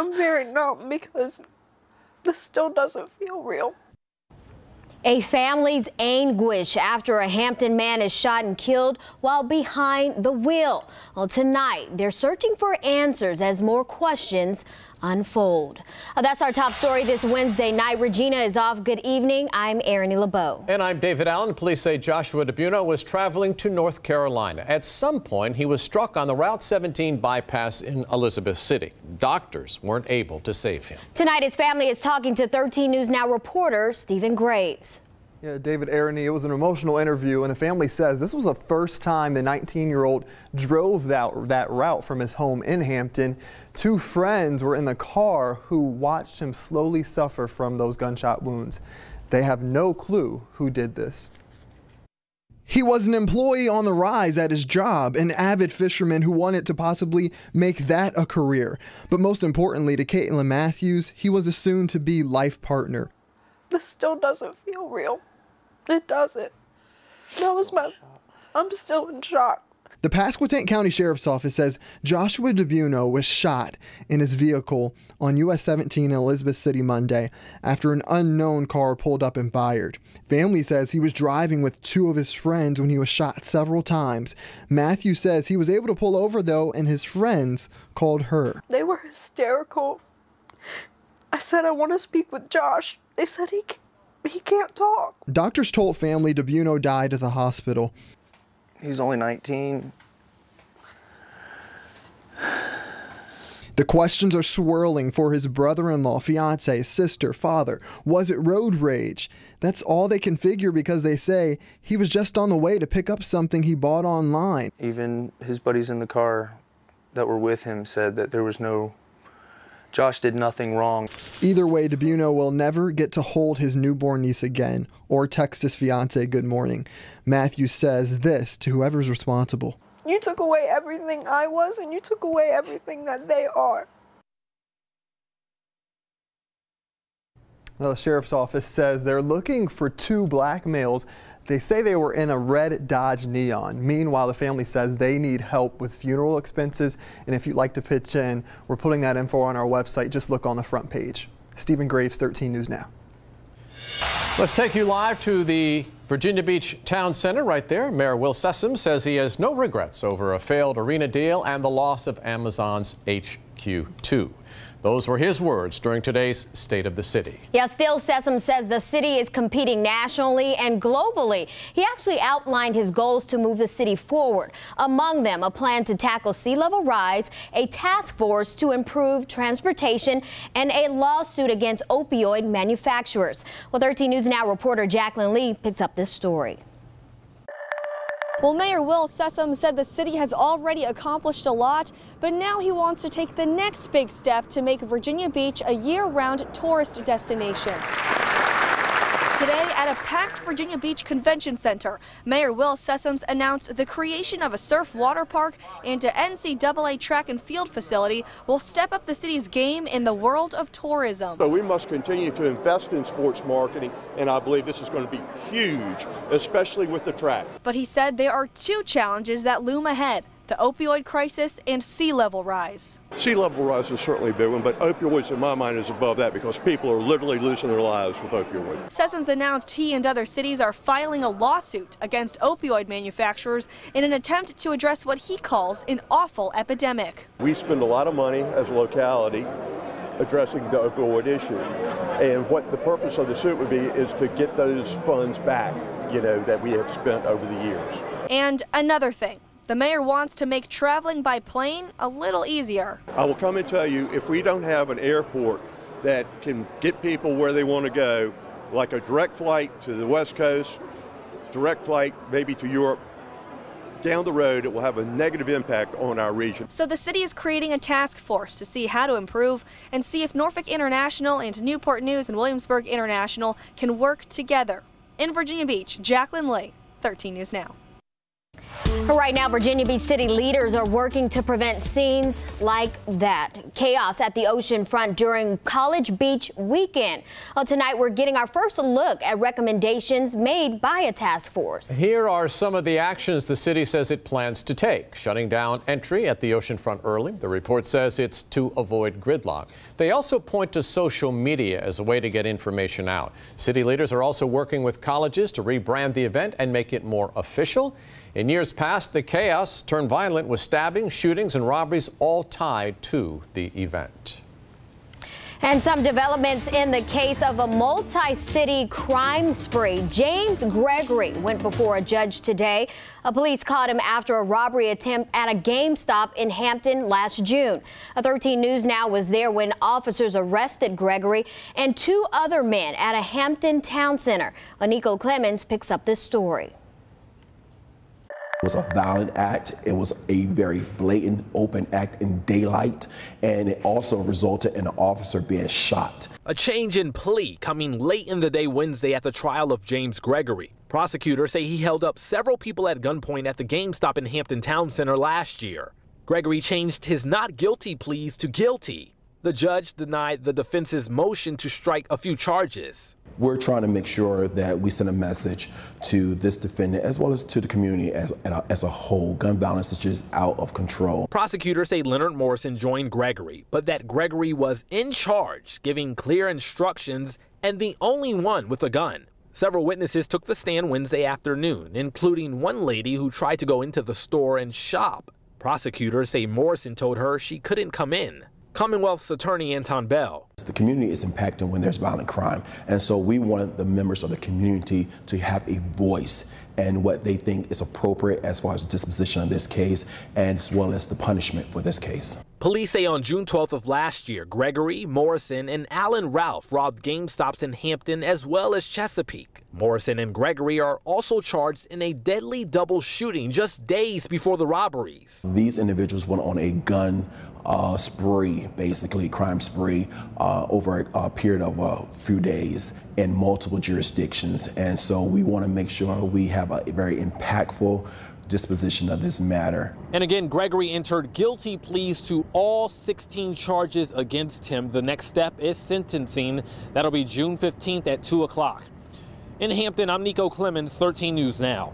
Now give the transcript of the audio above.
I'm very numb because this still doesn't feel real. A family's anguish after a Hampton man is shot and killed while behind the wheel. Well, tonight, they're searching for answers as more questions unfold. That's our top story this Wednesday night. Regina is off. Good evening. I'm Arrianee LeBeau. And I'm David Allen. Police say Joshua DeBuno was traveling to North Carolina. At some point, he was struck on the Route 17 bypass in Elizabeth City. Doctors weren't able to save him. Tonight, his family is talking to 13 News Now reporter Stephen Graves. Yeah, David, Arrianee, it was an emotional interview, and the family says this was the first time the 19-year-old drove that route from his home in Hampton. Two friends were in the car who watched him slowly suffer from those gunshot wounds. They have no clue who did this. He was an employee on the rise at his job, an avid fisherman who wanted to possibly make that a career. But most importantly to Caitlin Matthews, he was a soon-to-be life partner. This still doesn't feel real. It doesn't. I'm still in shock. The Pasquotank County Sheriff's Office says Joshua DeBuno was shot in his vehicle on US 17 in Elizabeth City Monday after an unknown car pulled up and fired. Family says he was driving with two of his friends when he was shot several times. Matthew says he was able to pull over though, and his friends called her. They were hysterical. I said, I want to speak with Josh. They said he can't talk. Doctors told family DeBuno died at the hospital. He's only 19. The questions are swirling for his brother-in-law, fiance, sister, father. Was it road rage? That's all they can figure because they say he was just on the way to pick up something he bought online. Even his buddies in the car that were with him said that Josh did nothing wrong. Either way, DeBuno will never get to hold his newborn niece again or text his fiance good morning. Matthews says this to whoever's responsible. You took away everything I was, and you took away everything that they are. Now, the sheriff's office says they're looking for two black males. They say they were in a red Dodge Neon. Meanwhile, the family says they need help with funeral expenses. And if you'd like to pitch in, we're putting that info on our website. Just look on the front page. Stephen Graves, 13 News Now. Let's take you live to the Virginia Beach Town Center right there. Mayor Will Sessom says he has no regrets over a failed arena deal and the loss of Amazon's HQ2. Those were his words during today's State of the City. Yeah, still, Sessom says the city is competing nationally and globally. He actually outlined his goals to move the city forward. Among them, a plan to tackle sea level rise, a task force to improve transportation, and a lawsuit against opioid manufacturers. Well, 13 News Now reporter Jacqueline Lee picks up this story. Well, Mayor Will Sessom said the city has already accomplished a lot, but now he wants to take the next big step to make Virginia Beach a year-round tourist destination. Today, at a packed Virginia Beach Convention Center, Mayor Will Sessom announced the creation of a surf water park and an NCAA track and field facility will step up the city's game in the world of tourism. So we must continue to invest in sports marketing, and I believe this is going to be huge, especially with the track. But he said there are two challenges that loom ahead: the opioid crisis and sea level rise. Sea level rise is certainly a big one, but opioids in my mind is above that because people are literally losing their lives with opioids. Sessom announced he and other cities are filing a lawsuit against opioid manufacturers in an attempt to address what he calls an awful epidemic. We spend a lot of money as a locality addressing the opioid issue, and what the purpose of the suit would be is to get those funds back, that we have spent over the years. And another thing. The mayor wants to make traveling by plane a little easier. I will come and tell you, if we don't have an airport that can get people where they want to go, like a direct flight to the West Coast, direct flight maybe to Europe, down the road, it will have a negative impact on our region. So the city is creating a task force to see how to improve and see if Norfolk International and Newport News and Williamsburg International can work together. In Virginia Beach, Jacqueline Lee, 13 News Now. Right now, Virginia Beach City leaders are working to prevent scenes like that. Chaos at the ocean front during College Beach weekend. Well, tonight, we're getting our first look at recommendations made by a task force. Here are some of the actions the city says it plans to take. Shutting down entry at the oceanfront early. The report says it's to avoid gridlock. They also point to social media as a way to get information out. City leaders are also working with colleges to rebrand the event and make it more official. In years past, the chaos turned violent with stabbings, shootings, and robberies all tied to the event. And some developments in the case of a multi-city crime spree. James Gregory went before a judge today. Police caught him after a robbery attempt at a GameStop in Hampton last June. 13 News Now was there when officers arrested Gregory and two other men at a Hampton town center. Nico Clemens picks up this story. It was a violent act. It was a very blatant, open act in daylight, and it also resulted in an officer being shot. A change in plea coming late in the day Wednesday at the trial of James Gregory. Prosecutors say he held up several people at gunpoint at the GameStop in Hampton Town Center last year. Gregory changed his not guilty pleas to guilty. The judge denied the defense's motion to strike a few charges. We're trying to make sure that we send a message to this defendant as well as to the community as a whole. Gun violence is just out of control. Prosecutors say Leonard Morrison joined Gregory, but that Gregory was in charge, giving clear instructions and the only one with a gun. Several witnesses took the stand Wednesday afternoon, including one lady who tried to go into the store and shop. Prosecutors say Morrison told her she couldn't come in. Commonwealth's attorney Anton Bell. The community is impacted when there's violent crime, and so we want the members of the community to have a voice and what they think is appropriate as far as the disposition of this case, and as well as the punishment for this case. Police say on June 12th of last year, Gregory, Morrison, and Alan Ralph robbed GameStops in Hampton as well as Chesapeake. Morrison and Gregory are also charged in a deadly double shooting just days before the robberies. These individuals went on a gun spree, basically crime spree, over a period of a few days in multiple jurisdictions. And so we want to make sure we have a very impactful disposition of this matter. And again, Gregory entered guilty pleas to all 16 charges against him. The next step is sentencing. That'll be June 15th at 2 o'clock. In Hampton, I'm Nico Clemens, 13 News Now.